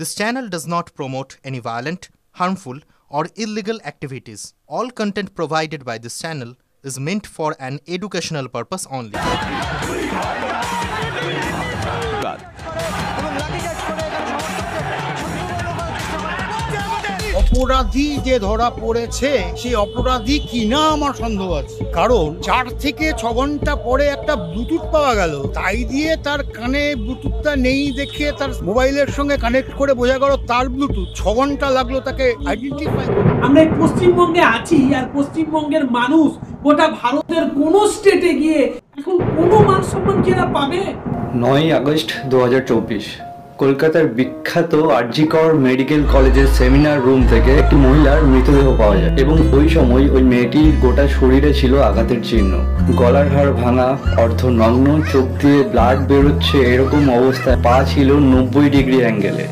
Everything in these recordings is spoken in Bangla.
This channel does not promote any violent, harmful, or illegal activities. All content provided by this channel is meant for an educational purpose only. অপরাধী যে ধরা পড়েছে সেই অপরাধী কিনা আমার সন্দেহ আছে, কারণ 4 থেকে 6 ঘন্টা পরে একটা ব্লুটুথ পাওয়া গেল, তাই দিয়ে তার কানে ব্লুটুথটা নেই দেখে তার মোবাইলের সঙ্গে কানেক্ট করে বোঝা গেল তার ব্লুটুথ। 6 ঘন্টা লাগলো তাকে আইডেন্টিফাই করতে। আমরা পশ্চিমবঙ্গে আছি, আর পশ্চিমবঙ্গের মানুষ গোটা ভারতের কোন স্টেটে গিয়ে এখন কোনো মান সম্মান কি এরা পাবে? 9 আগস্ট 2024 কলকাতার বিখ্যাত আরজিকর মেডিকেল কলেজের সেমিনার রুম থেকে একটি মহিলার মৃতদেহ পাওয়া যায় এবং ওই সময় ওই মেয়েটির গোটা শরীরে ছিল আঘাতের চিহ্ন, গলার হাড় ভাঙা, অর্ধনগ্ন, চোখ দিয়ে ব্লাড বেরোচ্ছে, এরকম অবস্থায় পা ছিল 90 ডিগ্রি অ্যাঙ্গেলে।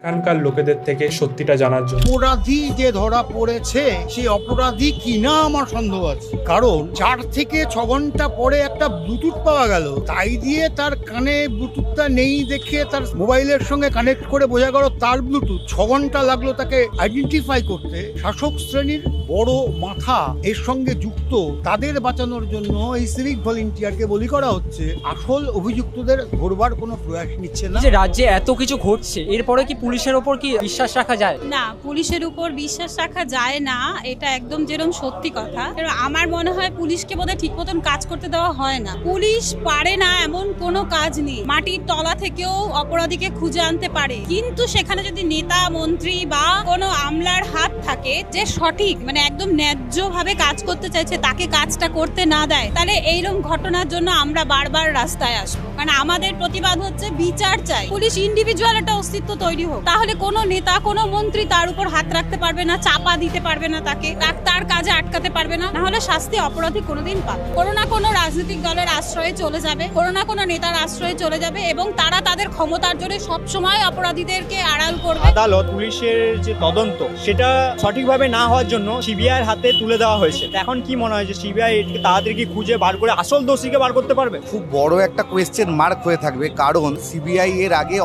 এখানকার লোকেদের থেকে সত্যিটা জানার জন্য অপরাধী যে ধরা পড়েছে সেই অপরাধী কিনা আমার সন্দেহ আছে, কারণ 4 থেকে 6 ঘন্টা পরে একটা ব্লুটুথ পাওয়া গেল, তাই দিয়ে তার কানে ব্লুটুথটা নেই দেখে তার মোবাইলের সঙ্গে কানেক্ট করে বোঝা গেল তার ব্লুটুথ। 6 ঘন্টা লাগলো তাকে আইডেন্টিফাই করতে। শাসক শ্রেণীর বড় মাথা এর সঙ্গে যুক্ত, তাদের বাঁচানোর জন্য এই সিভিক ভলেন্টিয়ারকে বলি করা হচ্ছে। আসল অভিযুক্তদের ধরবার কোনো প্রয়াস নিচ্ছে না। যে রাজ্যে এত কিছু ঘটছে, এরপরে কি পুলিশের উপর কি বিশ্বাস রাখা যায়? না, পুলিশের উপর বিশ্বাস রাখা যায় না, এটা একদম যেরকম সত্যি কথা। আমার মনে হয় পুলিশকে বোধহয় ঠিক মতন কাজ করতে দেওয়া হয় না। পুলিশ পারে না এমন কোনো কাজ নেই। মাটির তলা থেকেও অপরাধীকে খুঁজে আনতে পারে, কিন্তু সেখানে যদি নেতা মন্ত্রী বা কোনো আমলার হাত থাকে যে সঠিক মানে একদম ন্যায্য ভাবে কাজ করতে চাইছে, তাকে কাজটা করতে না দেয়, তাহলে এইরকম ঘটনার জন্য আমরা বারবার রাস্তায় আসবো। কারণ আমাদের প্রতিবাদ হচ্ছে বিচার চাই। পুলিশ ইন্ডিভিজুয়াল একটা অস্তিত্ব তৈরি হোক, তাহলে কোনো নেতা কোনো মন্ত্রী তার উপর হাত রাখতে পারবে না, চাপা দিতে পারবে না, তাকে তার কাজে আটকাতে পারবে না। না হলে শাস্তি অপরাধী কোনোদিন পাবে। কোনো না কোনো রাজনৈতিক দলের আশ্রয়ে চলে যাবে, কোনো না কোনো নেতার আশ্রয়ে চলে যাবে, এবং তারা তাদের ক্ষমতার জোরে সবসময় অপরাধীদেরকে আড়াল করবে। আদালত পুলিশের যে তদন্ত সেটা সঠিকভাবে না হওয়ার জন্য সিবিআইয়ের হাতে তুলে দেওয়া হয়েছে। এখন কি মনে হয় যে সিবিআই তাড়াতাড়ি কি খুঁজে বার করে আসল দোষীকে বার করতে পারবে? খুব বড় একটা কোয়েশ্চেন মার্ক হয়ে থাকবে, কারণ সিবিআই এর আগে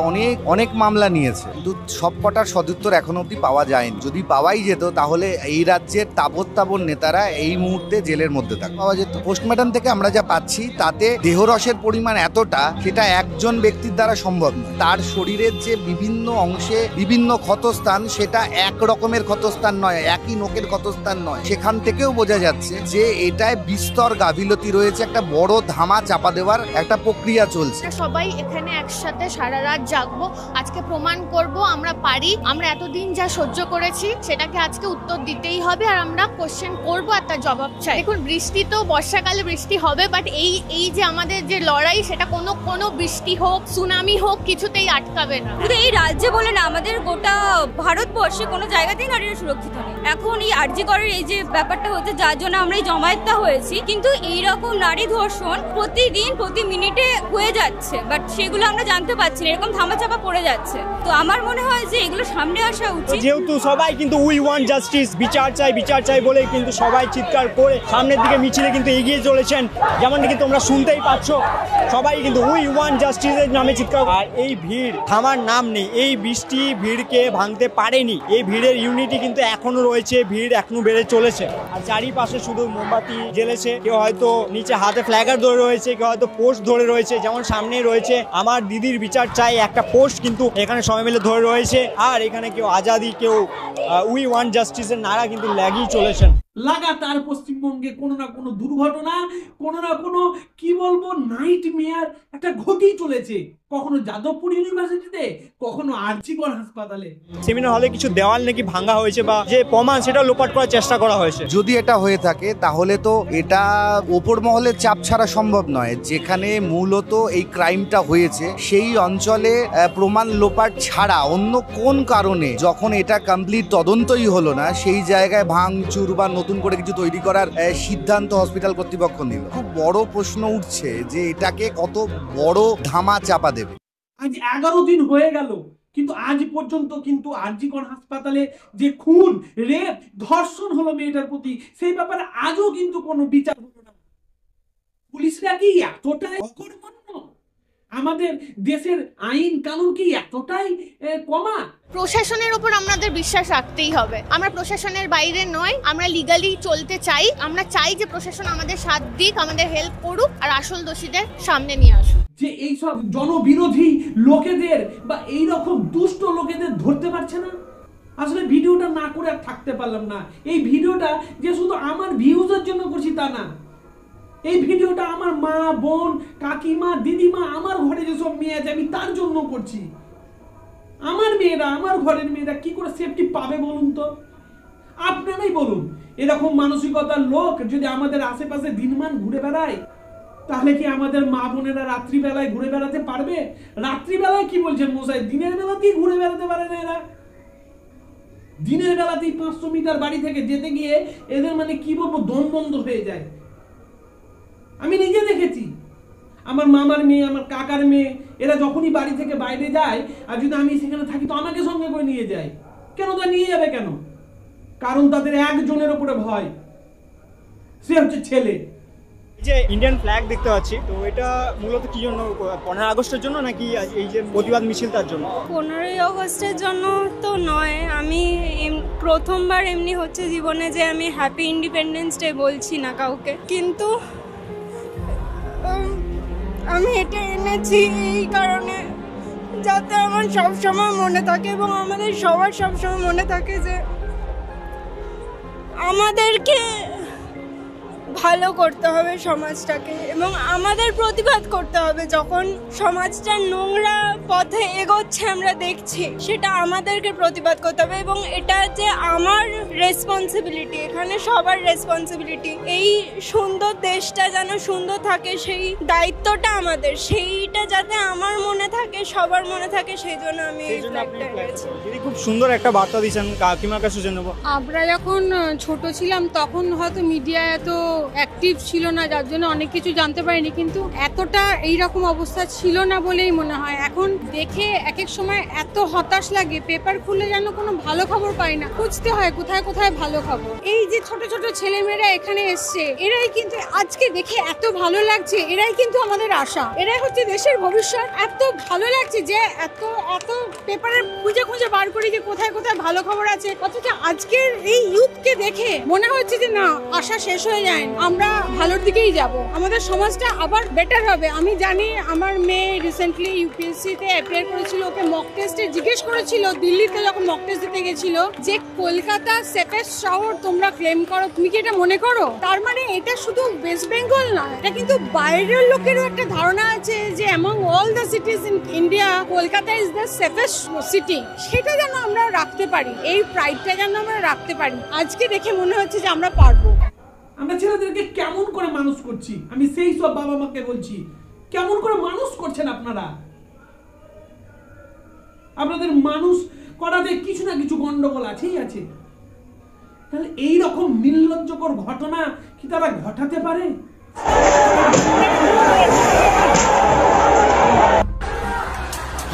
অনেক মামলা নিয়েছে, কিন্তু সবকটার সদুত্তর এখনো অব্দি পাওয়া যায়নি। যদি পাওয়াই যেত তাহলে এই রাজ্যের তাবৎ নেতারা এই মুহূর্তে জেলের মধ্যে থাকবে। পাওয়া যেত। পোস্টমর্টম থেকে আমরা যা পাচ্ছি তাতে দেহরসের পরিমাণ এতটা, সেটা একজন ব্যক্তির দ্বারা সম্ভব নয়। তার শরীরের যে বিভিন্ন অংশে বিভিন্ন ক্ষতস্থান, সেটা এক রকমের ক্ষতস্থান নয়, একই নোকের ক্ষতস্থান নয়। সেখান থেকেও বোঝা যাচ্ছে যে এটায় বিস্তর গাফিলতি রয়েছে, একটা বড় ধামা চাপা দেওয়ার একটা প্রক্রিয়া চলছে। সবাই এখানে একসাথে সারা রাত জাগবো, আজকে প্রমাণ করব আমরা পারি। আমরা এতদিন যা সহ্য করেছি সেটাকে আজকে উত্তর দিতেই হবে, আর আমরা কোশ্চেন করবো আর তার জবাব চাই। দেখুন, বৃষ্টি তো বর্ষাকালে বৃষ্টি হবে, বাট এই যে আমাদের যে লড়াই, সেটা কোনো বৃষ্টি হোক সুনামি হোক কিছুতেই আটকাবে না। শুধু এই রাজ্যে বলে না, আমাদের গোটা ভারতবর্ষে কোনো জায়গাতেই নারীরা সুরক্ষিত নেই। এখন এই আরজিকরের এই যে ব্যাপারটা হচ্ছে, যার জন্য আমরা এই জমায়েতটা হয়েছি, কিন্তু এইরকম নারী ধর্ষণ প্রতিদিন প্রতি মিনিটে হয়ে যাচ্ছে, বাট সেগুলো আমরা জানতে পারছি না, এরকম ধামাচাপা পড়ে যাচ্ছে। তো আমার মনে হয় যে এগুলো সামনে আসা উচিত। যেহেতু সবাই কিন্তু উই ওয়ান্ট জাস্টিস, বিচার চাই বলে কিন্তু সবাই চিৎকার করে সামনের দিকে মিছিলে কিন্তু এগিয়ে চলেছেন, যেমনটা কিন্তু তোমরা শুনতেই পাচ্ছ। সবাই কিন্তু উই ওয়ান্ট জাস্টিসের নামে চিৎকার। আর এই ভিড় থামার নাম নেই। এই বৃষ্টি ভিড়কে ভাঙতে পারেনি। এই ভিড়ের ইউনিটি কিন্তু এখনো রয়েছে, ভিড় এখনো বেড়ে চলেছে। আর চারিপাশে শুধু মোমবাতি জ্বেলেছে, কেউ হয়তো নিচে হাতে ফ্ল্যাগার ধরে রয়েছে, কেউ হয়তো পোস্ট ধরে রয়েছে। যেমন সামনে রয়েছে আমার দিদির বিচার চাই একটা পোস্ট, কিন্তু এখানে সবাই মিলে ধরে রয়েছে। আর এখানে কেউ আজাদি, কেউ উই ওয়ান্ট জাস্টিসের নারা কিন্তু লাগিয়ে চলেছেন। লাগাতার পশ্চিমবঙ্গে কোনো না কোনো দুর্ঘটনা, কোনো না কোনো কি বলবো নাইট মেয়ার একটা ঘটেই চলেছে। কখনো যাদবপুর ইউনিভার্সিটিতে, কখনো আরজিকর হাসপাতালে। সেমিনার হলে কিছু দেওয়াল নাকি ভাঙা হয়েছে, বা যে প্রমাণ সেটা লোপাট করার চেষ্টা করা হয়েছে। যদি এটা হয়ে থাকে তাহলে তো এটা ওপর মহলের চাপ ছাড়া সম্ভব নয়। যেখানে মূলত এই ক্রাইমটা হয়েছে সেই অঞ্চলে প্রমাণ লোপাট ছাড়া অন্য কোন কারণে, যখন এটা কমপ্লিট তদন্তই হলো না, সেই জায়গায় ভাঙচুর বা নতুন করে কিছু তৈরি করার সিদ্ধান্ত হসপিটাল কর্তৃপক্ষ নিল। খুব বড় প্রশ্ন উঠছে যে এটাকে কত বড় ধামা চাপা দেবে। আজ 11 দিন হয়ে গেল কিন্তু আজ পর্যন্ত কিন্তু আরজি কর হাসপাতালে যে খুন, রেপ, ধর্ষণ হলো মেয়েটার প্রতি, সেই ব্যাপারে আজও কিন্তু কোনো বিচার হলো না। পুলিশরা কি এতটাই অকর্মণ্য? আমাদের দেশের আইন কানুন কি এতটাই কমা? প্রশাসনের উপর আমাদের বিশ্বাস রাখতেই হবে। আমরা প্রশাসনের বাইরে নয়, আমরা লিগালি চলতে চাই। আমরা চাই যে প্রশাসন আমাদের সাথ দিক, আমাদের হেল্প করুক আর আসল দোষীদের সামনে নিয়ে আসুক। যে এইসব জনবিরোধী লোকেদের বা এইরকম দুষ্ট লোকেদের ধরতে পারছে না। আসলে ভিডিওটা না করে আর থাকতে পারলাম না। এই ভিডিওটা যে শুধু আমার ভিউজের জন্য করছি তা না, এই ভিডিওটা আমার মা, বোন, কাকিমা, দিদিমা, আমার ঘরে যেসব মেয়ে আছে আমি তার জন্য করছি। আমার মেয়েরা, আমার ঘরের মেয়েরা কি করে সেফটি পাবে বলুন তো? আপনারাই বলুন। এরকম মানসিকতার লোক যদি আমাদের আশেপাশে দিনমান ঘুরে বেড়ায়, তাহলে কি আমাদের মা বোনেরা রাত্রিবেলায় ঘুরে বেড়াতে পারবে? রাত্রিবেলায় কি বলছেন মশাই? দিনের বেলাতেই ঘুরে বেড়াতে পারে না এরা। দিনের বেলাতেই 500 মিটার বাড়ি থেকে যেতে গিয়ে এদের মানে কি বলবো, দম বন্ধ হয়ে যায়। আমি নিজে দেখেছি, আমার মামার মেয়ে, আমার কাকার মেয়ে, এরা যখনই বাড়ি থেকে বাইরে যায় আর যদি আমি সেখানে থাকি তো আমাকে সঙ্গে করে নিয়ে যায়। কেন তা নিয়ে যাবে কেন? কারণ তাদের একজনের উপরে ভয়, সে হচ্ছে ছেলে। যে ইন্ডিয়ান ফ্ল্যাগ দেখতে পাচ্ছি, তো এটা মূলত কি জন্য? 15 আগস্টের জন্য নাকি এই যে প্রতিবাদ মিছিল তার জন্য? 15ই আগস্টের জন্য তো নয়। আমি প্রথমবার এমনি হচ্ছে জীবনে যে আমি হ্যাপি ইন্ডিপেন্ডেন্স ডে বলছি না কাউকে, কিন্তু আমি এটা এনেছি এই কারণে যাতে আমার সবসময় মনে থাকে এবং আমাদের সবার সবসময় মনে থাকে যে আমাদেরকে ভালো করতে হবে সমাজটাকে এবং আমাদের প্রতিবাদ করতে হবে। যখন সমাজটা নোংরা পথে এগোচ্ছে আমরা দেখছি, সেটা আমাদেরকে প্রতিবাদ করতে হবে এবং এটা যে আমার রেসপন্সিবিলিটি, এখানে সবার রেসপন্সিবিলিটি। এই সুন্দর দেশটা যেন সুন্দর থাকে সেই দায়িত্বটা আমাদের, সেইটা যাতে আমার মনে থাকে, সবার মনে থাকে, সেই জন্য আমি এই ফ্ল্যাগটা এনেছি। খুব সুন্দর একটা বার্তা দিয়েছেন কাকিমার কাছে জানাবো। আমরা যখন ছোট ছিলাম তখন হয়তো মিডিয়া এত অ্যাক্টিভ ছিল না, যার জন্য অনেক কিছু জানতে পারিনি, কিন্তু এতটা এইরকম অবস্থা ছিল না বলেই মনে হয়। এখন দেখে এক এক সময় এত হতাশ লাগে, পেপার খুলে যেন কোনো ভালো খবর পাই না, খুঁজতে হয় কোথায় কোথায় ভালো খবর। এই যে ছোট ছোট ছেলেমেয়েরা এখানে এসছে, এরাই কিন্তু আজকে দেখে এত ভালো লাগছে, এরাই কিন্তু আমাদের আশা, এরাই হচ্ছে দেশের ভবিষ্যৎ। এত ভালো লাগছে যে এত এত পেপারে খুঁজে খুঁজে বার করি যে কোথায় কোথায় ভালো খবর আছে, অথচ আজকের এই ইউথকে দেখে মনে হচ্ছে যে না, আশা শেষ হয়ে যায়, আমরা ভালোর দিকেই যাব, আমাদের সমাজটা আবার বেটার হবে। আমি জানি আমার মেয়ে রিসেন্টলি ইউপিএসসিতে অ্যাপিয়ার করেছিল, ওকে মক টেস্টে জিজ্ঞেস করেছিল দিল্লিতে যখন মক টেস্ট দিতে গেছিল যে কলকাতা সেফেস্ট শহর তোমরা ক্লেম করো, তুমি কি এটা মনে করো? তার মানে এটা শুধু ওয়েস্ট বেঙ্গল না, এটা কিন্তু বাইরের লোকেরও একটা ধারণা আছে যে among all the cities in India Kolkata is the safest city. সেটা যেন আমরা রাখতে পারি, এই প্রাইডটা যেন আমরা রাখতে পারি। আজকে দেখে মনে হচ্ছে যে আমরা পারবো। আমরা ছেলেদেরকে কেমন করে মানুষ করছি, আমি সেই সব বাবা মাকে বলছি, কেমন করে মানুষ করছেন আপনারা? আপনাদের মানুষ করাতে কিছু না কিছু গন্ডগোল আছেই আছে। তাহলে এই রকম নির্লজ্জকর ঘটনা কি তারা ঘটাতে পারে?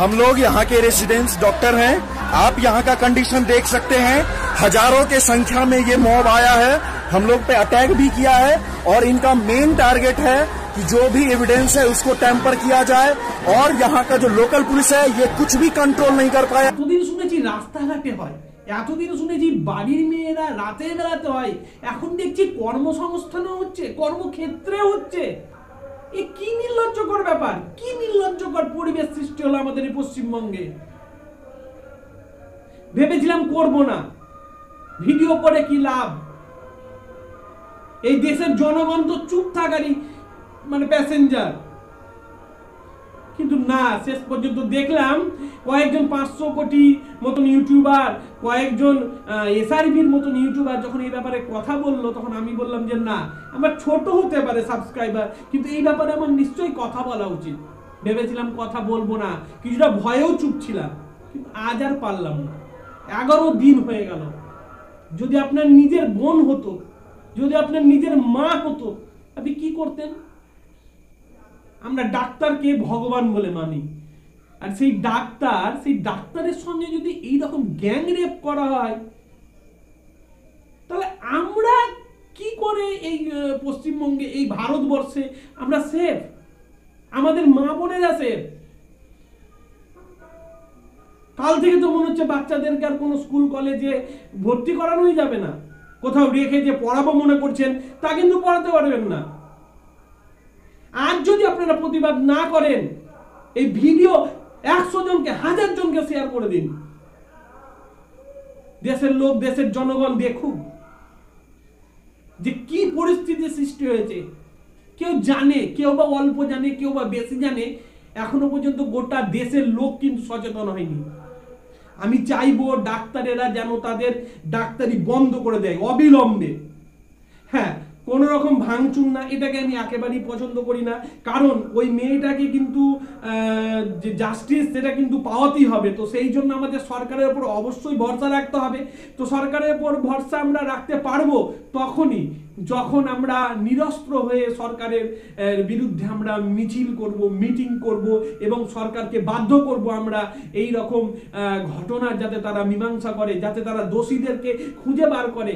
हम लोग यहाँ के रेसिडेंट्स डॉक्टर हैं। आप यहाँ का कंडीशन देख सकते हैं, हजारों के संख्या में ये मॉब आया है, हम लोग पे अटैक भी किया है और इनका मेन टारगेट है कि जो भी एविडेंस है उसको टेम्पर किया जाए और यहाँ का जो लोकल पुलिस है ये कुछ भी कंट्रोल नहीं कर पाया। এতদিন শুনেছি রাস্তাঘাটে হয়, এতদিন শুনেছি বাড়ির মেয়েরা রাতের বেলাতে হয়, এখন দেখছি কর্মসংস্থানও হচ্ছে, কর্মক্ষেত্রে হচ্ছে। এ কি নির্লজ্জকর ব্যাপার, কি নির্লজ্জকর পরিবেশ সৃষ্টি হলো আমাদের এই পশ্চিমবঙ্গে। ভেবেছিলাম করব না, ভিডিও করে কি লাভ, এই দেশের জনগণ তো চুপ থাকারই মানে প্যাসেঞ্জার। কিন্তু না, শেষ পর্যন্ত দেখলাম কয়েকজন 500 কোটি মতন ইউটিউবার, কয়েকজন এসআরবির মতন ইউটিউবার যখন এই ব্যাপারে কথা বললো, তখন আমি বললাম যে না, আমার ছোট হতে পারে সাবস্ক্রাইবার, কিন্তু এই ব্যাপারে আমার নিশ্চয়ই কথা বলা উচিত। ভেবেছিলাম কথা বলবো না, কিছুটা ভয়েও চুপ ছিলাম, কিন্তু আজ আর পারলাম না। 11 দিন হয়ে গেল। যদি আপনার নিজের বোন হতো, যদি আপনার নিজের মা হতো, আপনি কি করতেন? আমরা ডাক্তারকে ভগবান বলে মানি, আর সেই ডাক্তারের সঙ্গে যদি এইরকম গ্যাং রেপ করা হয়, তাহলে আমরা কি করে এই পশ্চিমবঙ্গে, এই ভারতবর্ষে আমরা সেফ? আমাদের মা বোনেরা সেফ? কাল থেকে তো মনে হচ্ছে বাচ্চাদেরকে আর কোনো স্কুল কলেজে ভর্তি করানোই যাবে না। কোথাও রেখে যে পড়াবো মনে করছেন, তা কিন্তু পড়াতে পারবেন না। আজ যদি আপনারা প্রতিবাদ না করেন, এই ভিডিও 100 জনকে 1000 জনকে শেয়ার করে দিন, দেশের লোক, দেশের জনগণ দেখুক যে কি পরিস্থিতি সৃষ্টি হয়েছে। কেউ জানে, কেউ বা অল্প জানে, কেউ বা বেশি জানে, এখনো পর্যন্ত গোটা দেশের লোক কিন্তু সচেতন হয়নি। আমি চাইবো ডাক্তারেরা যেন তাদের ডাক্তারি বন্ধ করে দেয় অবিলম্বে। হ্যাঁ, কোনো রকম ভাঙচুর না, এটাকে আমি একেবারেই পছন্দ করি না। কারণ ওই মেয়েটাকে কিন্তু যে জাস্টিস, সেটা কিন্তু পাওয়াতেই হবে। তো সেই জন্য আমাদের সরকারের উপর অবশ্যই ভরসা রাখতে হবে। তো সরকারের উপর ভরসা আমরা রাখতে পারবো তখনই যখন আমরা নিরস্ত্র হয়ে সরকারের বিরুদ্ধে আমরা মিছিল করব, মিটিং করব এবং সরকারকে বাধ্য করব আমরা এই রকম ঘটনার যাতে তারা মীমাংসা করে, যাতে তারা দোষীদেরকে খুঁজে বার করে।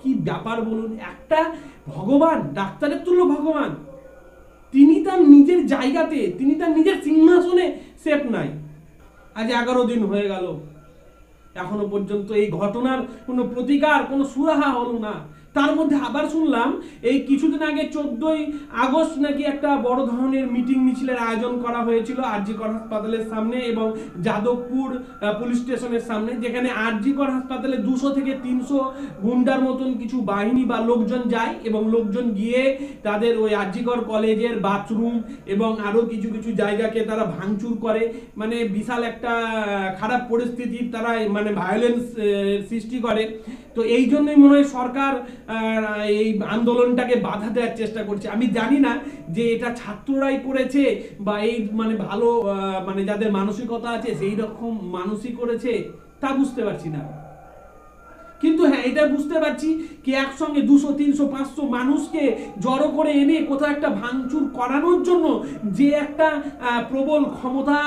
কি ব্যাপার বলুন, একটা ভগবান, ডাক্তারের তুল্য ভগবান, তিনি তার নিজের জায়গাতে, তিনি তার নিজের সিংহাসনে সেফ নাই। আজ 11 দিন হয়ে গেল, এখনো পর্যন্ত এই ঘটনার কোনো প্রতিকার, কোনো সুরাহা হলো না। তার মধ্যে আবার শুনলাম এই কিছুদিন আগে 14ই আগস্ট নাকি একটা বড় ধরনের মিটিং মিছিলের আয়োজন করা হয়েছিল আরজিকর হাসপাতালের সামনে এবং যাদবপুর পুলিশ স্টেশনের সামনে, যেখানে আরজিকর হাসপাতালে 200 থেকে 300 গুন্ডার মতন কিছু বাহিনী বা লোকজন যায় এবং লোকজন গিয়ে তাদের ওই আরজিকর কলেজের বাথরুম এবং আরো কিছু কিছু জায়গাকে তারা ভাঙচুর করে। মানে বিশাল একটা খারাপ পরিস্থিতি, তারা মানে ভায়োলেন্স সৃষ্টি করে। তো এই জন্যই মনে হয় সরকার এই আন্দোলনটাকে বাধা দেওয়ার চেষ্টা করছে। আমি জানি না যে এটা ছাত্ররাই করেছে বা এই মানে ভালো মানে যাদের মানসিকতা আছে সেই রকম মানুষই করেছে, তা বুঝতে পারছি না। কিন্তু হ্যাঁ, এটা বুঝতে পারছি কি একসঙ্গে 200, 300, 500 মানুষকে জড়ো করে এনে কোথাও একটা ভাঙচুর করানোর জন্য যে একটা প্রবল ক্ষমতা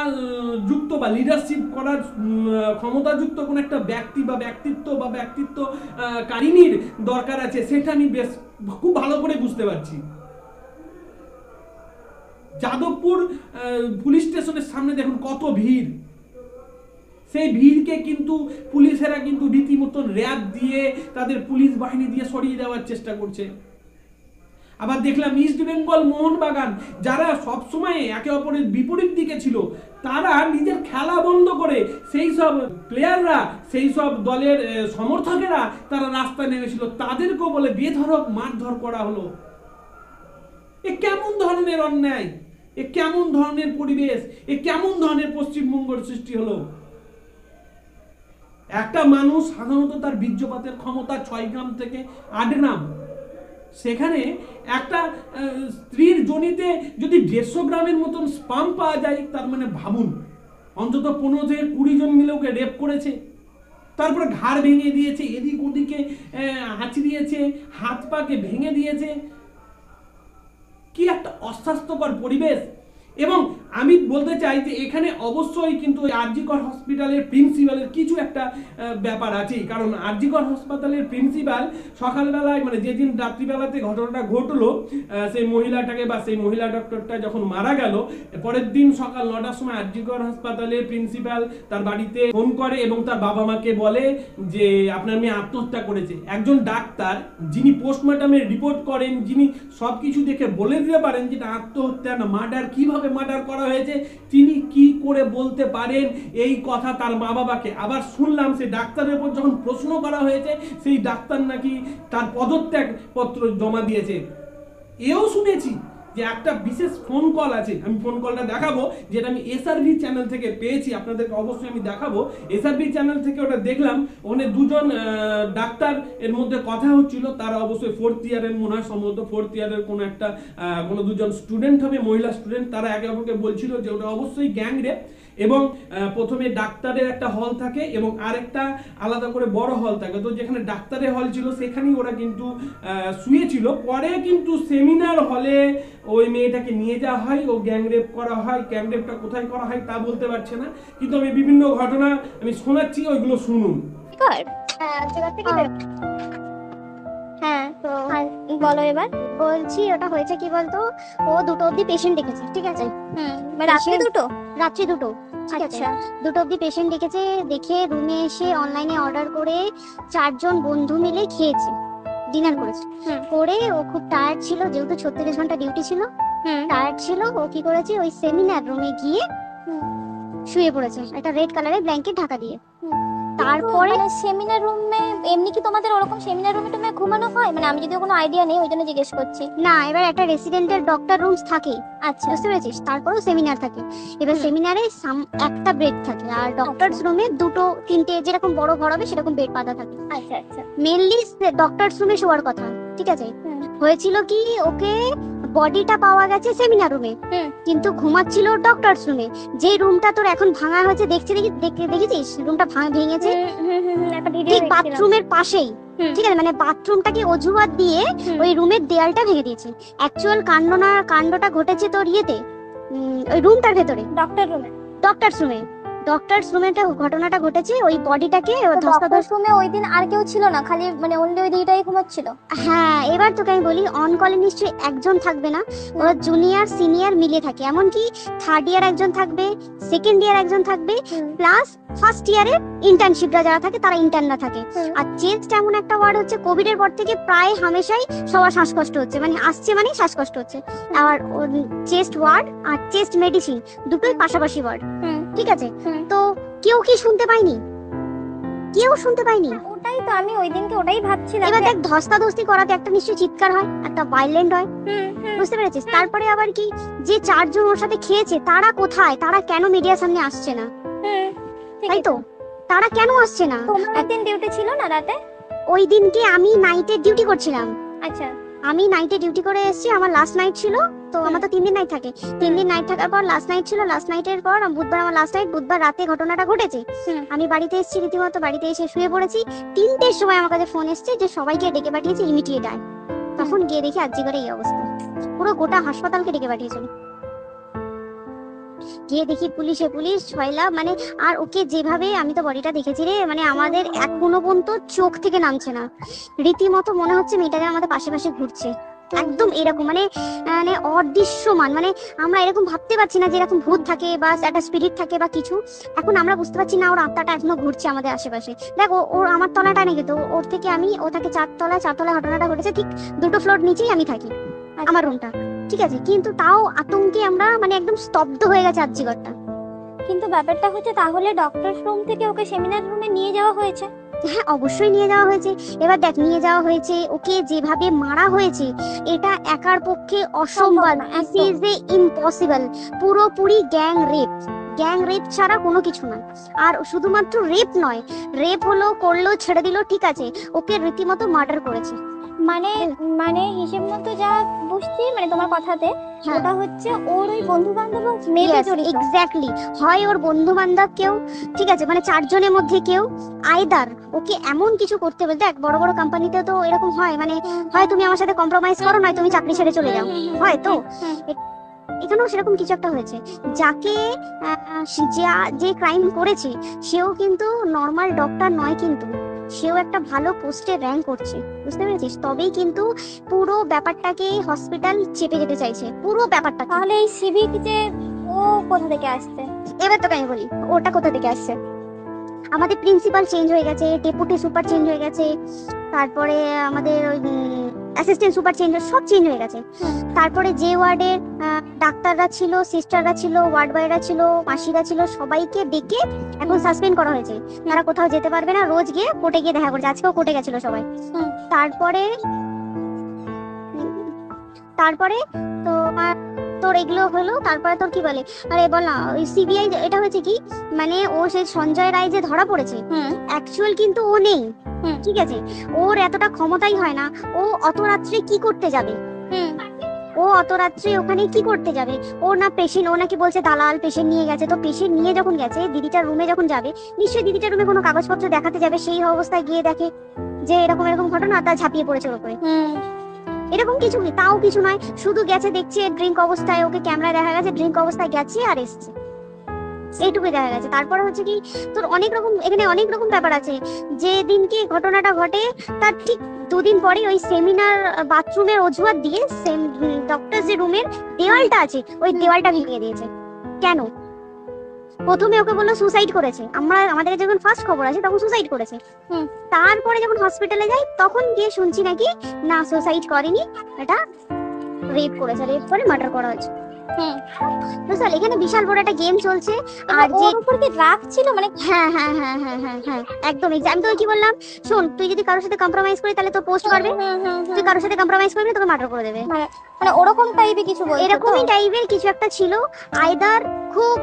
যুক্ত বা লিডারশিপ করার ক্ষমতাযুক্ত কোন একটা ব্যক্তি বা ব্যক্তিত্ব কারিনীর দরকার আছে, সেটা আমি বেশ খুব ভালো করে বুঝতে পারছি। যাদবপুর পুলিশ স্টেশনের সামনে দেখুন কত ভিড়। সেই ভিড়কে কিন্তু পুলিশেরা কিন্তু রীতিমতন র্যাব দিয়ে, তাদের পুলিশ বাহিনী দিয়ে সরিয়ে দেওয়ার চেষ্টা করছে। আবার দেখলাম ইস্ট বেঙ্গল মোহনবাগান, যারা সবসময় একে অপরের বিপরীত দিকে ছিল, তারা নিজের খেলা বন্ধ করে সেই সব প্লেয়াররা, সেই সব দলের সমর্থকেরা তারা রাস্তায় নেমেছিল, তাদেরকেও বলে বেধড়ক মারধর করা হলো। এ কেমন ধরনের অন্যায়, এ কেমন ধরনের পরিবেশ, এ কেমন ধরনের পশ্চিমবঙ্গের সৃষ্টি হলো? একটা মানুষ সাধারণত তার বীর্যপাতের ক্ষমতা 6 গ্রাম থেকে 8 গ্রাম, সেখানে একটা স্ত্রীর যোনিতে যদি 150 গ্রামের মতন স্পাম পাওয়া যায়, তার মানে ভাবুন অন্তত 15 থেকে 20 জন মিলে ওকে রেপ করেছে। তারপরে ঘাড় ভেঙে দিয়েছে, এদিক ওদিকে হাঁচড়িয়েছে, হাত পাকে ভেঙে দিয়েছে। কি একটা অস্বাস্থ্যকর পরিবেশ। এবং আমি বলতে চাই যে এখানে অবশ্যই কিন্তু আরজিকর হসপিটালের প্রিন্সিপালের কিছু একটা ব্যাপার আছে। কারণ আরজিকর হাসপাতালের প্রিন্সিপাল সকালবেলায়, মানে যেদিন রাত্রিবেলাতে ঘটনাটা ঘটলো, সেই মহিলাটাকে বা সেই মহিলা ডক্টরটা যখন মারা গেল, পরের দিন সকাল 9টার সময় আরজিকর হাসপাতালের প্রিন্সিপাল তার বাড়িতে ফোন করে এবং তার বাবা মাকে বলে যে আপনার মেয়ে আত্মহত্যা করেছে। একজন ডাক্তার যিনি পোস্টমর্টমের রিপোর্ট করেন, যিনি সব কিছু দেখে বলে দিতে পারেন যেটা আত্মহত্যা না মার্ডার, কিভাবে মার্ডার করা হয়েছে, তিনি কি করে বলতে পারেন এই কথা তার মা বাবাকে? আবার শুনলাম সেই ডাক্তারের উপর যখন প্রশ্ন করা হয়েছে, সেই ডাক্তার নাকি তার পদত্যাগ পত্র জমা দিয়েছে। এও শুনেছি যে একটা বিশেষ ফোন কল আছে, আমি ফোন কলটা দেখাবো, যেটা আমি এসআরভি চ্যানেল থেকে পেয়েছি, আপনাদেরকে অবশ্যই আমি দেখাবো। এসআরভি চ্যানেল থেকে ওটা দেখলাম, ওখানে 2 জন ডাক্তার এর মধ্যে কথা হচ্ছিল, তারা অবশ্যই 4th ইয়ারের মনে হয়, সম্ভবত 4th ইয়ারের কোনো একটা 2 জন স্টুডেন্ট হবে, মহিলা স্টুডেন্ট, তারা একে অপরকে বলছিল যে ওটা অবশ্যই গ্যাং রেপ। এবং প্রথমে ডাক্তারের একটা হল থাকে এবং আরেকটা আলাদা করে বড় হল থাকে। তো যেখানে ডাক্তারের হল ছিল সেখানেই ওরা কিন্তু শুয়েছিল। পরে কিন্তু সেমিনার হলে ওই মেয়েটাকে নিয়ে যাওয়া হয়, ও গ্যাংরেপ করা হয়। গ্যাংরেপটা কোথায় করা হয় তা বলতে পারছে না, কিন্তু আমি বিভিন্ন ঘটনা আমি শোনাচ্ছি, ওইগুলো শুনুন। হ্যাঁ, তো বলো এবার। বলছি ওটা হয়েছে কি বলতো, ও 2টো অবধি পেশেন্ট দেখেছে, ঠিক আছে? রাত্রি 2টো? রাত্রি 2টো, আচ্ছা। 2টো অবধি পেশেন্ট দেখেছে, দেখে রুমে এসে অনলাইনে অর্ডার করে 4 জন বন্ধু মিলে খেয়েছে, ডিনার করেছে। করে ও খুব টায়ার্ড ছিল, যেহেতু 36 ঘন্টা ডিউটি ছিল, টায়ার্ড ছিল। ও কি করেছে, ওই সেমিনার রুমে গিয়ে শুয়ে পড়েছে একটা রেড কালারের ব্ল্যাঙ্কেট ঢাকা দিয়ে। তারপরে সেমিনার রুমে এমনি কি তোমাদের ওরকম সেমিনার রুমে তুমি ঘুমানো হয়? মানে আমি যদি কোনো আইডিয়া নেই ওই জন্য জিজ্ঞেস করছি। না, এবার একটা রেসিডেন্টের ডক্টর রুমস থাকে, আচ্ছা বুঝতে পেরেছিস? তারপরেও সেমিনার থাকে। এবার সেমিনারে একটা বেড থাকে, আর ডক্টরস রুমে 2টো 3টে যেরকম বড় ঘর হবে সেরকম বেড পাতা থাকে। আচ্ছা আচ্ছা। মেইনলি ডক্টরস রুমে শোয়ার কথা, ঠিক আছে? হয়েছিল কি, ওকে বডিটা পাওয়া গেছে সেমিনার রুমে, কিন্তু ঘুমাচ্ছিল ডক্টরস রুমে। যে রুমটা তোর এখন ভাঙা হয়েছে, দেখেছিস রুমটা ভেঙেছে ঠিক বাথরুমের পাশেই, ঠিক আছে? মানে বাথরুমটাকে অজুহাত দিয়ে ওই রুমের দেয়ালটা ভেঙে দিয়েছে। অ্যাকচুয়াল কাণ্ডটা ঘটেছে তোর ইয়েতে, ওই রুমটার ভেতরে, ডক্টরস রুমে ঘটনাটা ঘটেছে। ওই বডিটাকে ডক্টরস রুমে ওই দিন আর কেউ ছিল না, খালি মানে অনলি ওই দিকটাই ঘুমাচ্ছিল। হ্যাঁ, এবার তোকে আমি বলি, অন কলে নিশ্চয়ই একজন থাকবে না, ওরা জুনিয়র সিনিয়র মিলে থাকে। এমনকি 3rd ইয়ার একজন থাকবে, 2nd ইয়ার একজন থাকবে, প্লাস 1st ইয়ারের ইন্টার্নশিপরা যারা থাকে তারা ইন্টার্নরা থাকে। আর চেস্ট এমন একটা ওয়ার্ড হচ্ছে, কোভিড এর পর থেকে প্রায় হামেশাই সবার শ্বাসকষ্ট হচ্ছে, মানে আসছে মানে শ্বাসকষ্ট হচ্ছে। আর চেস্ট ওয়ার্ড আর চেস্ট মেডিসিন দুটোই পাশাপাশি ওয়ার্ড, ঠিক আছে? তো কেউ কি শুনতে পায়নি? কেউ শুনতে পায়নি। ওটাই তো আমি ওই দিনকে ওটাই ভাবছিলাম। এবার দেখ, ধস্তাধস্তি করাতে একটা নিশ্চয়ই চিৎকার হয়, একটা ভায়োলেন্ট হয়, বুঝতে পেরেছিস? তারপরে আবার কি, যে 4 জন ওর সাথে খেয়েছে তারা কোথায়, তারা কেন মিডিয়ার সামনে আসছে না? তাই তো, তারা কেন আসছে না? তোমার দিন ডিউটি ছিল না রাতে? ওই দিনকে আমি নাইটে ডিউটি করছিলাম। আচ্ছা, আমি নাইটে ডিউটি করে এসেছি, আমার লাস্ট নাইট ছিল। তো আমার তো 3 দিন নাইট থাকে, 3 দিন নাইট থাকার পর লাস্ট নাইট ছিল। লাস্ট নাইটের পর বুধবার আমার লাস্ট নাইট, বুধবার রাতে ঘটনাটা ঘটেছে। আমি বাড়িতে এসেছি, রীতিমতো বাড়িতে এসে শুয়ে পড়েছি। 3টের সময় আমার কাছে ফোন এসেছে যে সবাইকে ডেকে পাঠিয়েছে, ইমিডিয়েট আয়। তখন গিয়ে দেখি আজকে করে এই অবস্থা, পুরো গোটা হাসপাতালকে ডেকে পাঠিয়েছিল। গিয়ে দেখি পুলিশ ছয়লা, মানে আর ওকে যেভাবে, আমি তো বডিটা দেখেছি রে, মানে আমাদের এখনো পর্যন্ত চোখ থেকে নামছে না। রীতিমতো মনে হচ্ছে মেয়েটাকে আমাদের পাশে পাশে ঘুরছে, একদম এরকম, মানে মানে অদৃশ্যমান। মানে আমরা এরকম ভাবতে পারছি না যে এরকম ভূত থাকে বা একটা স্পিরিট থাকে বা কিছু। এখন আমরা বুঝতে পারছি না ওর আত্মাটা এখনো ঘুরছে আমাদের আশেপাশে। দেখো, ওর আমার তলাটা নেই, কিন্তু ওর থেকে ও থাকে 4 তলায় ঘটনাটা ঘটেছে। ঠিক 2টো ফ্লোর নিচেই আমি থাকি, আমার রুমটা, ঠিক আছে? কিন্তু তাও আতঙ্কে আমরা মানে একদম স্তব্ধ হয়ে গেছে আর্জিকরটা। কিন্তু ব্যাপারটা হচ্ছে, তাহলে ডক্টরস রুম থেকে ওকে সেমিনার রুমে নিয়ে যাওয়া হয়েছে? হ্যাঁ, অবশ্যই নিয়ে যাওয়া হয়েছে। এবার দেখ, নিয়ে যাওয়া হয়েছে, ওকে যেভাবে মারা হয়েছে এটা একার পক্ষে অসম্ভব, ইট ইজ ইম্পসিবল। পুরোপুরি গ্যাং রেপ ছাড়া কোনো কিছু নয়। আর শুধুমাত্র রেপ নয়, রেপ হলো, করলো, ছেড়ে দিল, ঠিক আছে, ওকে রীতিমতো মার্ডার করেছে। মানে হিসেব মতো যা বুঝছি, মানে তোমার কথাতে ওটা হচ্ছে ওর ওই বন্ধু বান্ধব এক্স্যাক্টলি, হয় ওর বন্ধু বান্ধব কেউ, ঠিক আছে, মানে 4 জনের মধ্যে কেউ, আইদার ওকে এমন কিছু করতে বলতে। এক বড় বড় কোম্পানিতে তো এরকম হয়, মানে হয় তুমি আমার সাথে কম্প্রোমাইজ করো, নয় তুমি চাকরি ছেড়ে চলে যাও, হয় তো। এখানেও সেরকম কিছু একটা হয়েছে। যাকে যে ক্রাইম করেছে সেও কিন্তু নর্মাল ডক্টর নয়, কিন্তু সেও একটা ভালো পোস্টে র্যাঙ্ক করছে, বুঝতে পেরেছিস? তবেই কিন্তু পুরো ব্যাপারটাকে হসপিটাল চেপে যেতে চাইছে, পুরো ব্যাপারটা। তাহলে এই সিভিক যে ও কোথা থেকে আসছে? এবার তোকে আমি বলি ওটা কোথা থেকে আসছে। আমাদের প্রিন্সিপাল চেঞ্জ হয়ে গেছে, ডেপুটি সুপার চেঞ্জ হয়ে গেছে, তারপরে আমাদের অ্যাসিস্ট্যান্ট সুপার চেঞ্জ, সব চেঞ্জ হয়ে গেছে। তারপরে যে ওয়ার্ডের ডাক্তাররা ছিল, সিস্টাররা ছিল, ওয়ার্ড বয়রা ছিল, মাসিরা ছিল, সবাইকে ডেকে এখন সাসপেন্ড করা হয়েছে। তারা কোথাও যেতে পারবে না, রোজ গিয়ে কোর্টে গিয়ে দেখা করছে। আজকেও কোর্টে গেছিল সবাই। তারপরে তো তোর এগুলো হলো। তারপরে তোর কি বলে, আরে বল না, ওই সিবিআই এটা হয়েছে কি, মানে ও সেই সঞ্জয় রায় যে ধরা পড়েছে, অ্যাকচুয়াল কিন্তু ও নেই, ঠিক আছে? ওর এতটা ক্ষমতাই হয় না, ও অত রাত্রে কি করতে যাবে? ও অত রাত্রে ওখানে কি করতে যাবে? ও না পেশেন্ট, ও নাকি বলছে দালাল পেশেন্ট নিয়ে গেছে। তো পেশেন্ট নিয়ে যখন গেছে, দিদিটার রুমে যখন যাবে, নিশ্চয়ই দিদিটার রুমে কোনো কাগজপত্র দেখাতে যাবে। সেই অবস্থায় গিয়ে দেখে যে এরকম এরকম ঘটনা, তা ঝাঁপিয়ে পড়েছে ওর উপরে। এরকম কিছু কি, তাও কিছু নয়, শুধু গেছে দেখছে ড্রিঙ্ক অবস্থায়, ওকে ক্যামেরায় দেখা গেছে ড্রিঙ্ক অবস্থায় গেছে আর এসছে, এইটুকুই দেখা গেছে। তারপরে হচ্ছে কি, তোর অনেক রকম এখানে অনেক রকম ব্যাপার আছে। যে দিনকে ঘটনাটা ঘটে তার ঠিক 2 দিন পরে ওই সেমিনার বাথরুমের অজুহাত দিয়ে ডক্টর যে রুমের দেওয়ালটা আছে ওই দেওয়ালটা ভেঙে দিয়েছে। কেন? প্রথমে ওকে বললো সুসাইড করেছে, আমাদের যখন ফার্স্ট খবর আছে তখন সুসাইড করেছে। তারপরে যখন হসপিটালে যাই তখন গিয়ে শুনছি নাকি না সুসাইড করেনি, এটা রেপ করেছে, রেপ করে মার্ডার করা হয়েছে। এখানে বিশাল বড় একটা গেম চলছে। আর যে উপর কি রাগ ছিল, মানে হ্যাঁ হ্যাঁ হ্যাঁ হ্যাঁ হ্যাঁ হ্যাঁ একদম। আমি তো কি বললাম, শোন তুই যদি কারোর সাথে কম্প্রোমাইজ করিস তাহলে তো পোস্ট করবে, তুই কারোর সাথে কম্প্রোমাইজ করবি তোকে মার্ডার করে দেবে, মানে ওরকম টাইপের কিছু, এরকমই টাইপের কিছু একটা ছিল। আইদার খুব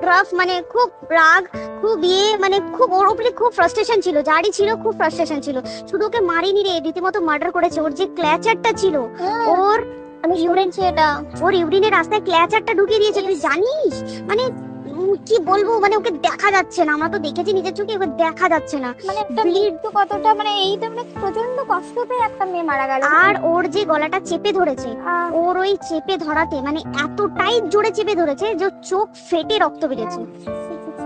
রাফ, মানে খুব রাগ, খুব মানে খুব ওর উপরে খুব ফ্রাস্ট্রেশন ছিল, যারই ছিল খুব ফ্রাস্ট্রেশন ছিল। শুধু ওকে মারিনি রে, রীতিমতো মার্ডার করেছে। ওর যে ক্ল্যাচারটা ছিল, ওর ওর ইউরিনের রাস্তায় ক্ল্যাচারটা ঢুকিয়ে দিয়েছে, তুই জানিস? মানে কি বলবো, মানে ওকে দেখা যাচ্ছে না, আমরা তো দেখেছি নিজের চোখে, ওকে দেখা যাচ্ছে না, মানে ব্লিড তো কতটা, মানে এইটা মানে প্রচন্ড কষ্ট পেয়ে একটা মেয়ে মারা গেল। আর ওর যে গলাটা চেপে ধরেছে, ওর ওই চেপে ধরাতে মানে এতটাই জোরে চেপে ধরেছে যে চোখ ফেটে রক্ত বেরিয়েছে।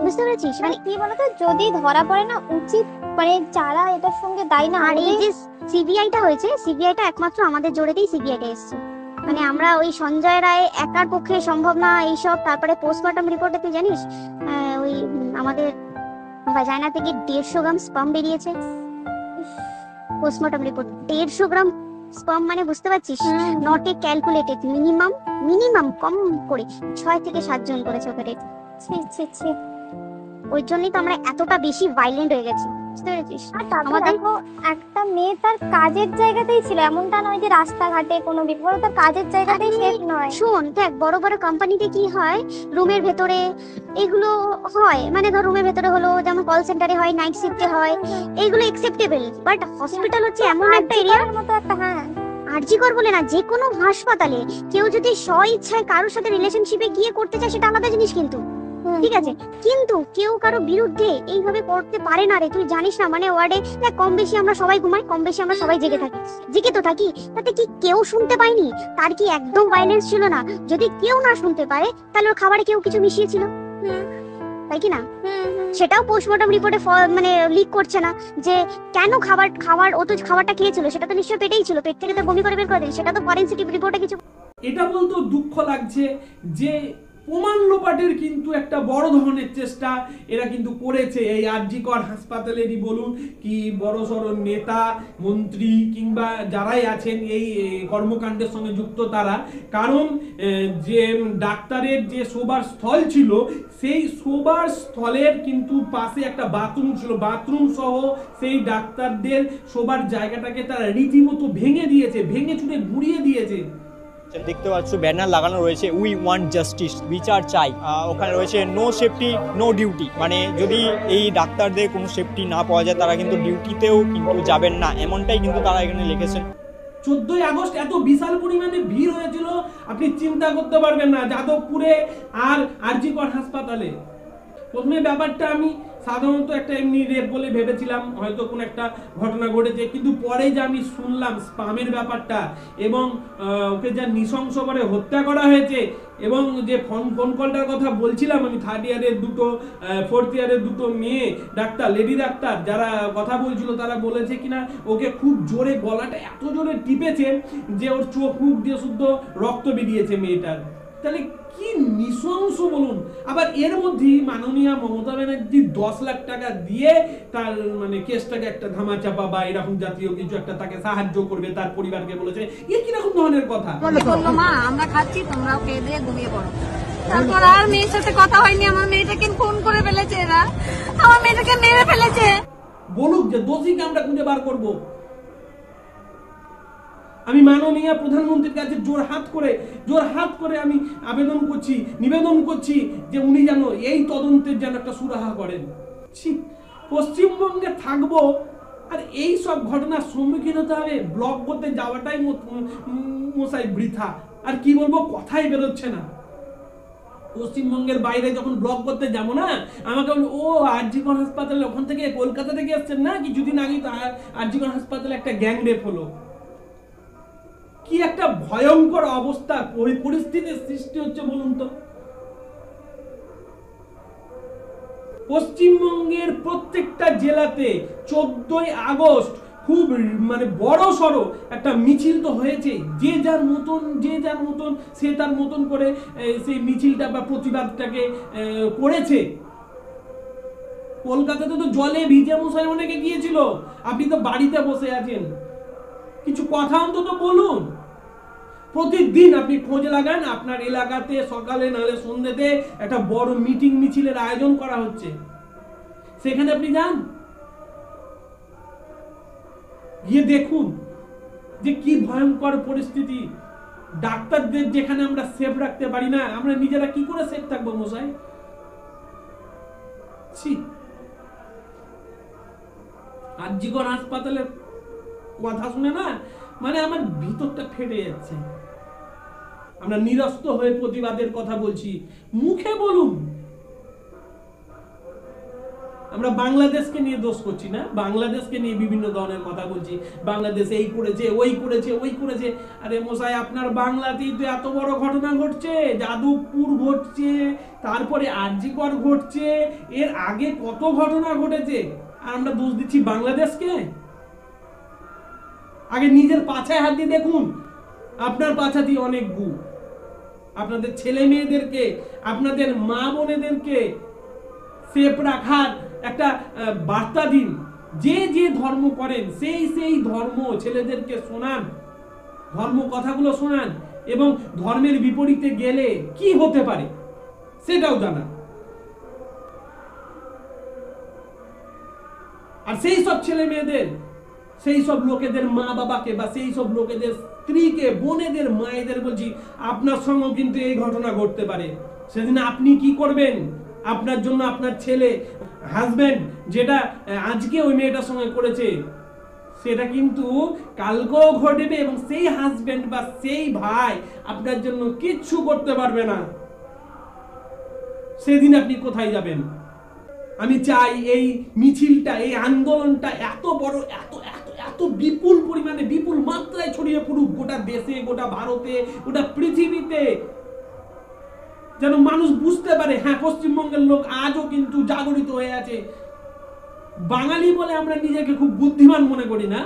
বুঝতে পেরেছিস? মানে কি বলতো, যদি ধরা পড়ে না উচিত, মানে যারা এটার সঙ্গে দায়ী না। আর এই যে সিবিআইটা হয়েছে, সিবিআইটা একমাত্র আমাদের জোরেতেই সিবিআইটা এসেছে, মানে আমরা ওই সঞ্জয় রায় একার পক্ষে সম্ভব না এইসব। তারপরে পোস্টমর্টম রিপোর্টে তুই জানিস ওই আমাদের ভাজাইনা থেকে 150 গ্রাম স্পাম বেরিয়েছে। পোস্টমর্টম রিপোর্ট 150 গ্রাম স্পাম, মানে বুঝতে পারছিস? নট এ ক্যালকুলেটেড, মিনিমাম কম করে 6 থেকে 7 জন করেছে ওকে। ওই জন্যই তো আমরা এতটা বেশি ভাইলেন্ট হয়ে গেছি, বুঝতে পেরেছিস? আমাদের একটা মেয়ে তার কাজের জায়গাতেই ছিল, এমনটা নয় যে রাস্তাঘাটে কোনো বিপদ, তার কাজের জায়গাতেই সেফ নয়। শোন দেখ, বড় বড় কোম্পানিতে কি হয়, রুমের ভেতরে এগুলো হয়, মানে ধর রুমের ভেতরে হলো, যেমন কল সেন্টারে হয়, নাইট শিফটে হয়, এগুলো অ্যাকসেপ্টেবল। বাট হসপিটাল হচ্ছে এমন একটা এরিয়ার মতো একটা, হ্যাঁ আরজিকর বলে না, যে কোনো হাসপাতালে কেউ যদি স্ব ইচ্ছায় কারোর সাথে রিলেশনশিপে গিয়ে করতে চায় সেটা আলাদা জিনিস, কিন্তু ঠিক আছে, কিন্তু কেউ কারো বিরুদ্ধে এইভাবে করতে পারে না রে। তুই জানিস না, মানে ওয়ার্ডে দেখ কম বেশি আমরা সবাই ঘুমাই, কম বেশি আমরা সবাই জেগে থাকি, জেগে তো থাকি, তাতে কি কেউ শুনতে পায়নি? তার কি একদম ভাইলেন্স ছিল না? যদি কেউ না শুনতে পারে তাহলে ওর খাবারে কেউ কিছু মিশিয়েছিল, তাই কি না? সেটাও পোস্টমর্টম রিপোর্টে মানে লিক করছে না যে কেন খাবার ও তো খাবারটা খেয়েছিল, সেটা তো নিশ্চয়ই পেটেই ছিল, পেট থেকে তো বমি করে বের করে দেন, সেটা তো ফরেনসিক রিপোর্টে কিছু। এটা বলতেও দুঃখ লাগছে যে প্রমাণ লোপাটের কিন্তু একটা বড় ধরনের চেষ্টা এরা কিন্তু করেছে, এই আরজিকর হাসপাতালেরই বলুন কি বড় সড় নেতা মন্ত্রী কিংবা যারাই আছেন এই কর্মকাণ্ডের সঙ্গে যুক্ত তারা। কারণ যে ডাক্তারের যে শোবার স্থল ছিল সেই শোবার স্থলের কিন্তু পাশে একটা বাথরুম ছিল, বাথরুম সহ সেই ডাক্তারদের শোবার জায়গাটাকে তারা রীতিমতো ভেঙে দিয়েছে, ভেঙে চুরে গুঁড়িয়ে দিয়েছে। দেখতে পাচ্ছ ব্যানার লাগানো রয়েছে, উই ওয়ান্ট জাস্টিস, বিচার চাই। ওখানে রয়েছে নো সেফটি নো ডিউটি, মানে যদি এই ডাক্তারদের কোনো সেফটি না পাওয়া যায় তারা কিন্তু ডিউটিতেও কিন্তু যাবেন না, এমনটাই কিন্তু তারা এখানে লিখেছেন। 14ই আগস্ট এত বিশাল পরিমাণে ভিড় হয়েছিল আপনি চিন্তা করতে পারবেন না যাদবপুরে আর আরজিকর হাসপাতালে। প্রথমে ব্যাপারটা আমি সাধারণত একটা এমনি রেপ বলে ভেবেছিলাম, হয়তো কোনো একটা ঘটনা ঘটেছে, কিন্তু পরে যে আমি শুনলাম স্পামের ব্যাপারটা এবং ওকে যা নৃশংসভাবে হত্যা করা হয়েছে, এবং যে ফোন কলটার কথা বলছিলাম আমি, 3rd ইয়ারের দুটো 4th ইয়ারের দুটো মেয়ে ডাক্তার, লেডি ডাক্তার যারা কথা বলছিল, তারা বলেছে কিনা ওকে খুব জোরে গলাটা এত জোরে টিপেছে যে ওর চোখ মুখ দিয়ে শুদ্ধ রক্ত বেরিয়েছে মেয়েটার। তাহলে কি নৃশংস বলুন। আবার এর মধ্যে মাননীয় মমতা ব্যানার্জি 10 লাখ টাকা দিয়ে তার মানে কেসটাকে একটা ধামাচাপা বা এরকম জাতীয় কিছু একটা তাকে সাহায্য করবে, তার পরিবারকে বলেছে। এ কিরকম ধরনের কথা? মা আমরা খাচ্ছি, তোমরাও খেয়ে দিয়ে ঘুমিয়ে পড়ো। তারপর আর মেয়ের সাথে কথা হয়নি, আমার মেয়েটাকে ফোন করে ফেলেছে এরা, আমার মেয়েটাকে মেরে ফেলেছে। বলুক যে দোষীকে আমরা খুঁজে বার করবো। আমি মাননীয় প্রধানমন্ত্রীর কাছে জোর হাত করে আমি আবেদন করছি, নিবেদন করছি যে উনি যেন এই তদন্তের যেন একটা সুরাহা করেন। পশ্চিমবঙ্গে থাকবো আর এই সব ঘটনার সম্মুখীন হতে হবে, ব্লক করতে যাওয়াটাই মশাই বৃথা। আর কি বলবো, কথাই বেরোচ্ছে না। পশ্চিমবঙ্গের বাইরে যখন ব্লগ করতে যাবো না, আমাকে বলল ও আরজি কর হাসপাতালে ওখান থেকে কলকাতা থেকে আসছেন না, কিছুদিন আগে তো আরজি কর হাসপাতালে একটা গ্যাং রেপ হলো। কি একটা ভয়ঙ্কর অবস্থা পরিস্থিতির সৃষ্টি হচ্ছে বলুন তো। পশ্চিমবঙ্গের প্রত্যেকটা জেলাতে 14ই আগস্ট খুব মানে বড় সড়ো একটা মিছিল তো হয়েছে, যে যার মতন সে তার মতন করে সেই মিছিলটা বা প্রতিবাদটাকে করেছে। কলকাতাতে তো জলে ভিজে মশাই অনেকে গিয়েছিল, আপনি তো বাড়িতে বসে আছেন, কিছু কথা অন্তত বলুন। প্রতিদিন আপনি খোঁজ লাগান, আপনার এলাকাতে সকালে নাহলে সন্ধ্যেতে একটা বড় মিটিং মিছিলের আয়োজন করা হচ্ছে, সেখানে আপনি যান, গিয়ে দেখুন যে কি ভয়ঙ্কর পরিস্থিতি। ডাক্তারদের যেখানে আমরা সেফ রাখতে পারি না, আমরা নিজেরা কি করে সেফ থাকবো মশাই? আরজি কর হাসপাতালের কথা শুনে না মানে আমার ভিতরটা ফেটে যাচ্ছে। আমরা নিরস্ত হয়ে প্রতিবাদের কথা বলছি, মুখে বলুন। আমরা বাংলাদেশকে নিয়ে দোষ করছি না, বাংলাদেশকে নিয়ে বিভিন্ন ধরনের কথা বলছি, বাংলাদেশ এই করেছে ওই করেছে। আরে মশাই, আপনার বাংলাতেই তো এত বড় ঘটনা ঘটছে, যাদবপুর ঘটছে, তারপরে আরজি কর ঘটছে, এর আগে কত ঘটনা ঘটেছে, আর আমরা দোষ দিচ্ছি বাংলাদেশকে। আগে নিজের পাছায় হাত দিয়ে দেখুন, আপনার পাছা দিয়ে অনেক গু। আপনাদের ছেলে মেয়েদেরকে, আপনাদের মা বোনেদেরকে সেফ রাখার একটা বার্তা দিন। যে যে ধর্ম করেন সেই ধর্ম ছেলেদেরকে শোনান, ধর্ম কথাগুলো শোনান, এবং ধর্মের বিপরীতে গেলে কি হতে পারে সেটাও জানান। আর সেই সব ছেলে মেয়েদের, সেই সব লোকেদের মা বাবাকে বা সেই সব লোকেদের স্ত্রীকে, বোনেদের, মায়েদের বলছি, আপনার সঙ্গেও কিন্তু এই ঘটনা ঘটতে পারে। সেদিন আপনি কি করবেন? আপনার জন্য আপনার ছেলে, হাজবেন্ড যেটা আজকে ওই মেয়েটার সঙ্গে করেছে, সেটা কিন্তু কালকেও ঘটবে, এবং সেই হাজবেন্ড বা সেই ভাই আপনার জন্য কিচ্ছু করতে পারবে না। সেদিন আপনি কোথায় যাবেন? আমি চাই এই মিছিলটা, এই আন্দোলনটা এত বড়, এত বিপুল পরিমাণে, বিপুল মাত্রায় ছড়িয়ে পড়ুক গোটা দেশে, গোটা ভারতে, গোটা পৃথিবীতে, যেন মানুষ বুঝতে পারে হ্যাঁ, পশ্চিমবঙ্গের লোক আজও কিন্তু জাগরিত হয়ে আছে। বাঙালি বলে আমরা নিজেকে খুব বুদ্ধিমান মনে করি না।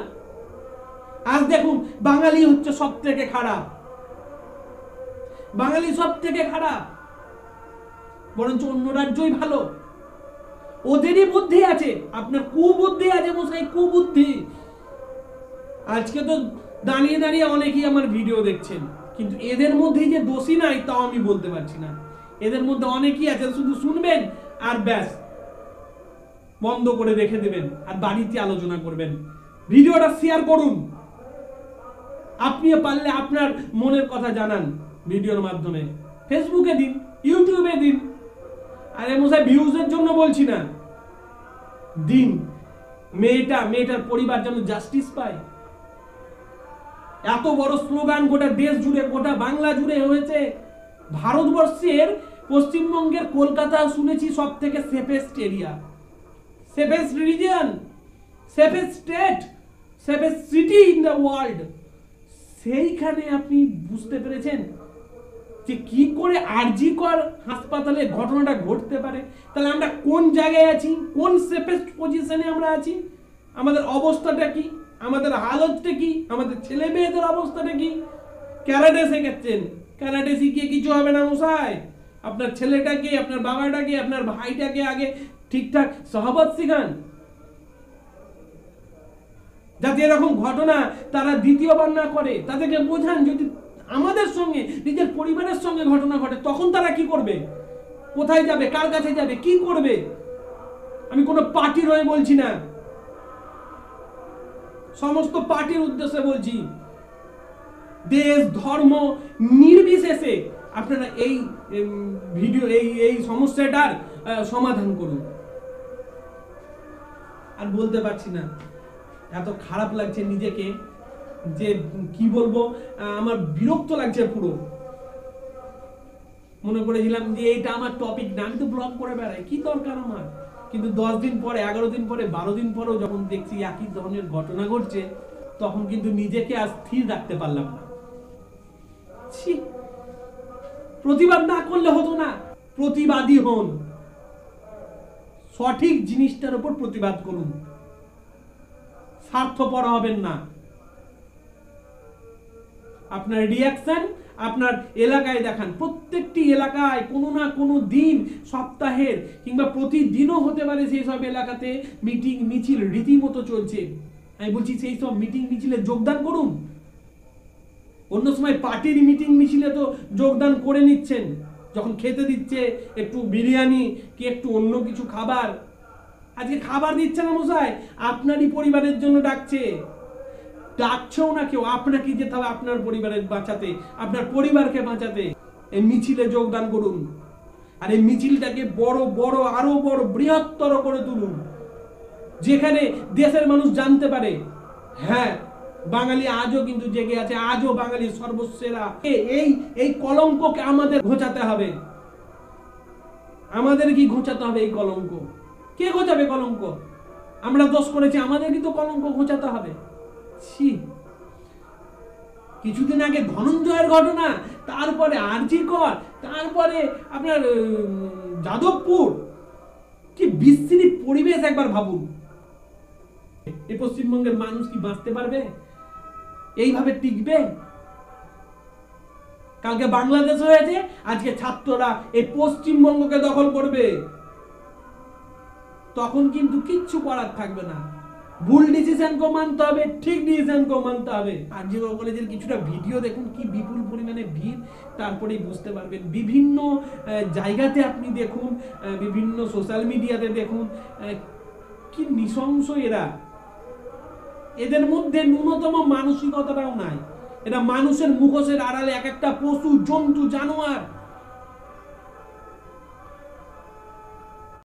আজ দেখুন, বাঙালি হচ্ছে সব থেকে খারাপ, বাঙালি সব থেকে খারাপ, বরঞ্চ অন্য রাজ্যই ভালো। ওদেরই বুদ্ধি আছে, আপনার কুবুদ্ধি আছে মশাই, কুবুদ্ধি। আজকে তো দাঁড়িয়ে দাঁড়িয়ে অনেকেই আমার ভিডিও দেখছেন, কিন্তু এদের মধ্যে যে দোষী নাই তাও আমি বলতে পারছি না। এদের মধ্যে অনেকেই আছে শুধু শুনবেন আর ব্যাস বন্ধ করে রেখে দেবেন, আর বাড়িতে আলোচনা করবেন। ভিডিওটা শেয়ার করুন, আপনিও পারলে আপনার মনের কথা জানান ভিডিওর মাধ্যমে, ফেসবুকে দিন, ইউটিউবে দিন। আরে মশাই, ভিউজের জন্য বলছি না, দিন। মেয়েটার পরিবার যেন জাস্টিস পায়। এত বড় স্লোগান গোটা দেশ জুড়ে, গোটা বাংলা জুড়ে হয়েছে। ভারতবর্ষের পশ্চিমবঙ্গের কলকাতা শুনেছি সব থেকে safest area, safest reason, safest state, safest city in the world. সেইখানে আপনি বুঝতে পেরেছেন যে কি করে আরজি কর হাসপাতালে ঘটনাটা ঘটতে পারে। তাহলে আমরা কোন জায়গায় আছি, কোন সেফেস্ট পজিশনে আমরা আছি, আমাদের অবস্থাটা কি, আমাদের হালতটা কি, আমাদের ছেলে মেয়েদের অবস্থাটা কি? ক্যারাটে শেখাচ্ছেন, ক্যারাটে শিখিয়ে কিছু হবে না মশাই। আপনার ছেলেটাকে, আপনার বাবাটাকে, আপনার ভাইটাকে আগে ঠিকঠাক সহবত শিখান, যাতে এরকম ঘটনা তারা দ্বিতীয়বার না করে। তাদেরকে বোঝান, যদি আমাদের সঙ্গে, নিজের পরিবারের সঙ্গে ঘটনা ঘটে, তখন তারা কি করবে, কোথায় যাবে, কার কাছে যাবে, কি করবে। আমি কোনো পার্টির হয়ে বলছি না, সমস্ত পার্টির উদ্দেশ্যে বলছি। দেশ ধর্ম নির্বিশেষে আপনারা এই ভিডিও, এই সমস্যাটার সমাধান করুন। আর বলতে পারছি না, এত খারাপ লাগছে নিজেকে, যে কি বলবো, আমার বিরক্ত লাগছে পুরো। মনে করেছিলাম যে এইটা আমার টপিক না, আমি তো ব্লগ করে বেড়াই, কি দরকার আমার। কিন্তু 10 দিন পরে, 11 দিন পরে, 12 দিন পরেও যখন দেখছি একই ধরনের ঘটনা ঘটছে, তখন কিন্তু নিজেকে আর স্থির রাখতে পারলাম না। প্রতিবাদ না করলে হতো না, প্রতিবাদী হন, সঠিক জিনিসটার উপর প্রতিবাদ করুন, স্বার্থপর হবেন না। আপনার রিয়াকশন আপনার এলাকায় দেখান। প্রত্যেকটি এলাকায় কোনো না কোনো দিন, সপ্তাহের কিংবা প্রতিদিনও হতে পারে সেই সব এলাকাতে মিটিং মিছিল রীতিমতো চলছে। আমি বলছি সেই সব মিটিং মিছিলে যোগদান করুন। অন্য সময় পার্টির মিটিং মিছিলে তো যোগদান করে নিচ্ছেন, যখন খেতে দিচ্ছে একটু বিরিয়ানি কি একটু অন্য কিছু খাবার। আজকে খাবার দিচ্ছে না মশাই, আপনারই পরিবারের জন্য ডাকছে, ডাকছেও না কেউ, আপনাকে যেতে হবে আপনার পরিবারের বাঁচাতে, আপনার পরিবারকে বাঁচাতে। এই মিছিলে যোগদান করুন, আর এই মিছিলটাকে বড় বড় আরো বড় বৃহত্তর করে তুলুন, যেখানে দেশের মানুষ জানতে পারে হ্যাঁ বাঙালি আজও কিন্তু জেগে আছে, আজও বাঙালি সর্বসেরা। এই কলঙ্ককে আমাদের ঘোচাতে হবে, আমাদের কি ঘোচাতে হবে এই কলঙ্ক। কে ঘোচাবে কলঙ্ক? আমরা দোষ করেছি, আমাদের কিন্তু কলঙ্ক ঘোচাতে হবে। কিছুদিন আগে ধনঞ্জয়ের ঘটনা, তারপরে আরজিকর, তারপরে আপনার যাদবপুর, কি বিশ্রী পরিবেশ একবার ভাবুন। এই পশ্চিমবঙ্গের মানুষ কি বাঁচতে পারবে? এইভাবে টিকবে? কালকে বাংলাদেশ হয়েছে, আজকে ছাত্ররা এই পশ্চিমবঙ্গকে দখল করবে, তখন কিন্তু কিচ্ছু করার থাকবে না। ভুল ডিসিশন কেও মানতে হবে, ঠিক ডিসিশন কেও মানতে হবে। আরজিকর কলেজের কিছুটা ভিডিও দেখুন, কি বিপুল পরিমাণে ভিড়, তারপরেই বুঝতে পারবেন। বিভিন্ন জায়গাতে আপনি দেখুন, বিভিন্ন সোশ্যাল মিডিয়াতে দেখুন, কি নৃশংস এরা। এদের মধ্যে ন্যূনতম মানসিকতাটাও নাই। এরা মানুষের মুখোশের আড়ালে এক একটা পশু, জন্তু, জানোয়ার